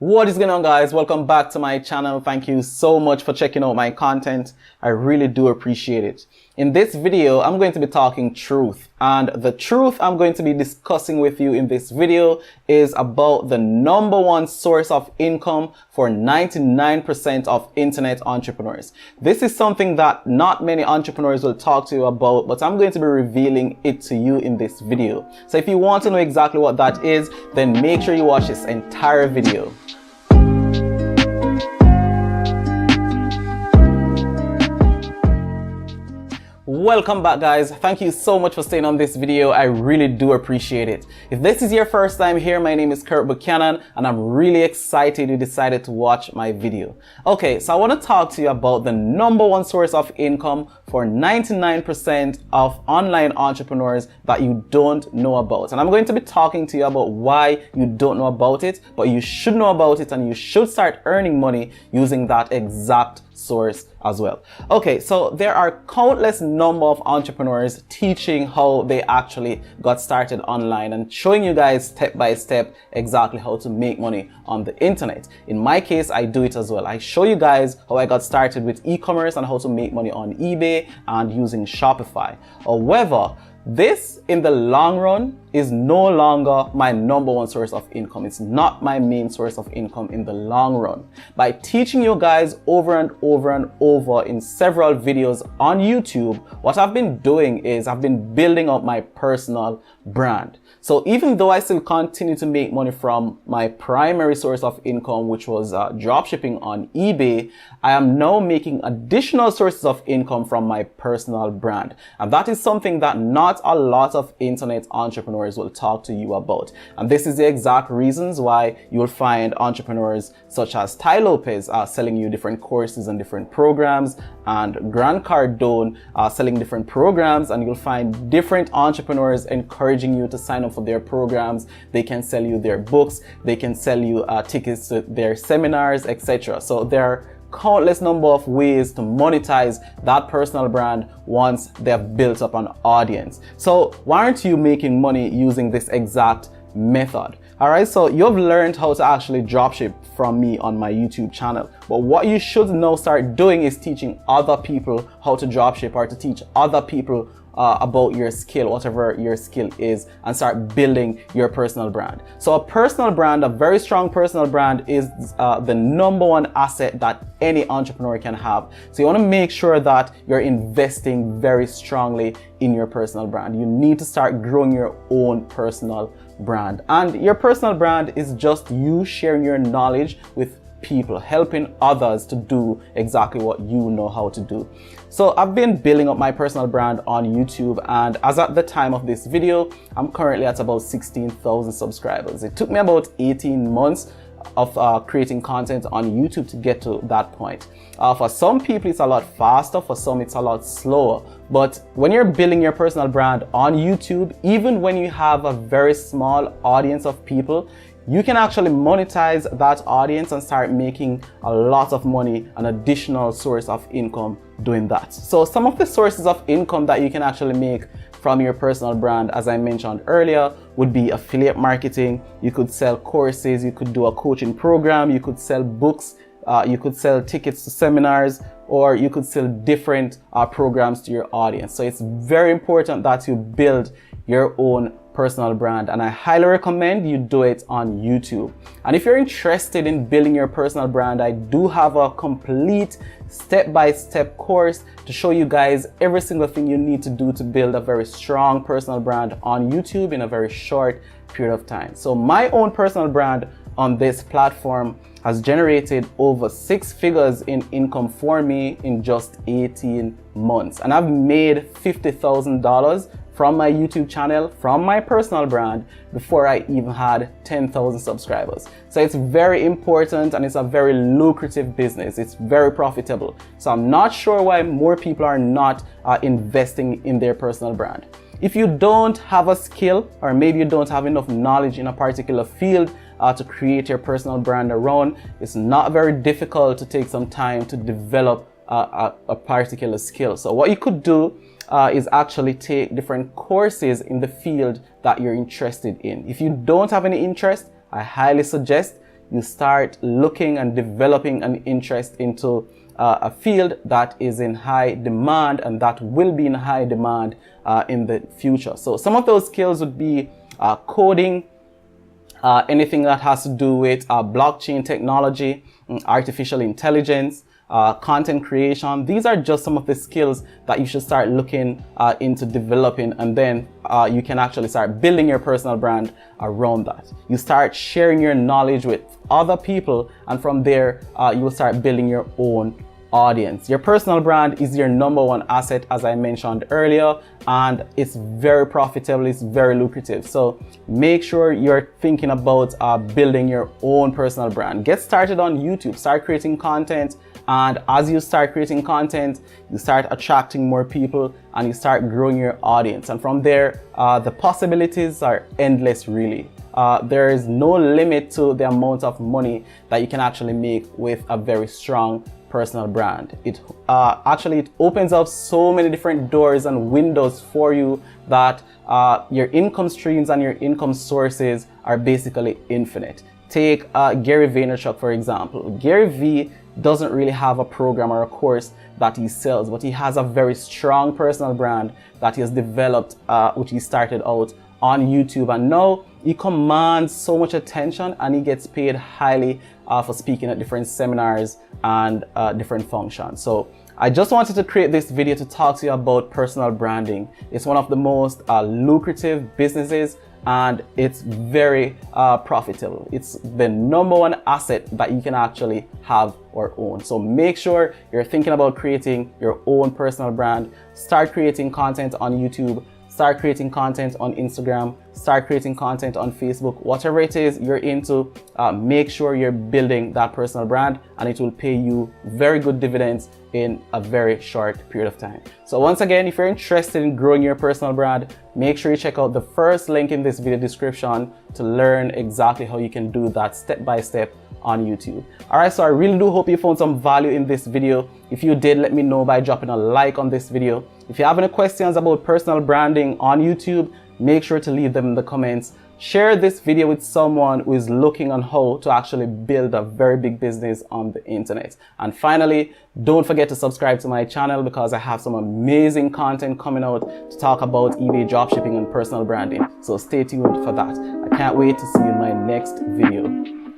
What is going on, guys? Welcome back to my channel. Thank you so much for checking out my content. I really do appreciate it. In this video, I'm going to be talking truth, and the truth I'm going to be discussing with you in this video is about the number one source of income for 99% of internet entrepreneurs. This is something that not many entrepreneurs will talk to you about, but I'm going to be revealing it to you in this video. So if you want to know exactly what that is, then make sure you watch this entire video. Welcome back, guys. Thank you so much for staying on this video. I really do appreciate it. If this is your first time here, my name is Kirk Buchanan and I'm really excited you decided to watch my video. Okay, so I want to talk to you about the number one source of income for 99% of online entrepreneurs that you don't know about. And I'm going to be talking to you about why you don't know about it, but you should know about it and you should start earning money using that exact source as well. Okay, so there are countless number of entrepreneurs teaching how they actually got started online and showing you guys step by step exactly how to make money on the internet. In my case, I do it as well. I show you guys how I got started with e-commerce and how to make money on eBay and using Shopify. However, this in the long run is no longer my number one source of income. It's not my main source of income in the long run. By teaching you guys over and over and over in several videos on YouTube, what I've been doing is I've been building up my personal brand. So even though I still continue to make money from my primary source of income, which was dropshipping on eBay, I am now making additional sources of income from my personal brand. And that is something that not a lot of internet entrepreneurs will talk to you about. And this is the exact reasons why you'll find entrepreneurs such as Ty Lopez selling you different courses and different programs, and Grant Cardone selling different programs, and you'll find different entrepreneurs encouraging you to sign up for their programs. They can sell you their books, they can sell you tickets to their seminars, etc. So there are countless number of ways to monetize that personal brand once they've built up an audience. So why aren't you making money using this exact method? Alright, so you've learned how to actually dropship from me on my YouTube channel. But what you should now start doing is teaching other people how to dropship, or to teach other people about your skill, whatever your skill is, and start building your personal brand. So a personal brand, a very strong personal brand, is the number one asset that any entrepreneur can have. So you want to make sure that you're investing very strongly in your personal brand. You need to start growing your own personal brand. And your personal brand is just you sharing your knowledge with people, helping others to do exactly what you know how to do. So I've been building up my personal brand on YouTube, and as at the time of this video, I'm currently at about 16,000 subscribers. It took me about 18 months of creating content on YouTube to get to that point. For some people it's a lot faster, for some it's a lot slower. But when you're building your personal brand on YouTube, even when you have a very small audience of people, you can actually monetize that audience and start making a lot of money, an additional source of income doing that. So some of the sources of income that you can actually make from your personal brand, as I mentioned earlier, would be affiliate marketing. You could sell courses, you could do a coaching program, you could sell books, you could sell tickets to seminars, or you could sell different programs to your audience. So it's very important that you build your own personal brand, and I highly recommend you do it on YouTube. And if you're interested in building your personal brand, I do have a complete step-by-step course to show you guys every single thing you need to do to build a very strong personal brand on YouTube in a very short period of time. So my own personal brand on this platform has generated over 6 figures in income for me in just 18 months. And I've made $50,000 from my YouTube channel, from my personal brand, before I even had 10,000 subscribers. So it's very important, and it's a very lucrative business. It's very profitable. So I'm not sure why more people are not investing in their personal brand. If you don't have a skill, or maybe you don't have enough knowledge in a particular field to create your personal brand around, it's not very difficult to take some time to develop a particular skill. So what you could do is actually take different courses in the field that you're interested in. If you don't have any interest, I highly suggest you start looking and developing an interest into a field that is in high demand and that will be in high demand in the future. So some of those skills would be coding, anything that has to do with blockchain technology, artificial intelligence, content creation. These are just some of the skills that you should start looking into developing, and then you can actually start building your personal brand around that. You start sharing your knowledge with other people, and from there you will start building your own audience. Your personal brand is your #1 asset, as I mentioned earlier, and it's very profitable, it's very lucrative. So make sure you're thinking about building your own personal brand. Get started on YouTube, start creating content, and as you start creating content, you start attracting more people and you start growing your audience. And from there, the possibilities are endless, really. There is no limit to the amount of money that you can actually make with a very strong personal brand. It opens up so many different doors and windows for you that your income streams and your income sources are basically infinite. Take Gary Vaynerchuk, for example. Gary V doesn't really have a program or a course that he sells, but he has a very strong personal brand that he has developed, which he started out on YouTube, and now he commands so much attention and he gets paid highly for speaking at different seminars and different functions. So I just wanted to create this video to talk to you about personal branding. It's one of the most lucrative businesses, and it's very profitable. It's the #1 asset that you can actually have or own. So make sure you're thinking about creating your own personal brand. Start creating content on YouTube, start creating content on Instagram, start creating content on Facebook, whatever it is you're into. Make sure you're building that personal brand, and it will pay you very good dividends in a very short period of time. So once again, if you're interested in growing your personal brand, make sure you check out the first link in this video description to learn exactly how you can do that step by step on YouTube. Alright, so I really do hope you found some value in this video. If you did, let me know by dropping a like on this video. If you have any questions about personal branding on YouTube, make sure to leave them in the comments. Share this video with someone who is looking on how to actually build a very big business on the internet. And finally, don't forget to subscribe to my channel, because I have some amazing content coming out to talk about eBay dropshipping and personal branding. So stay tuned for that. I can't wait to see you in my next video.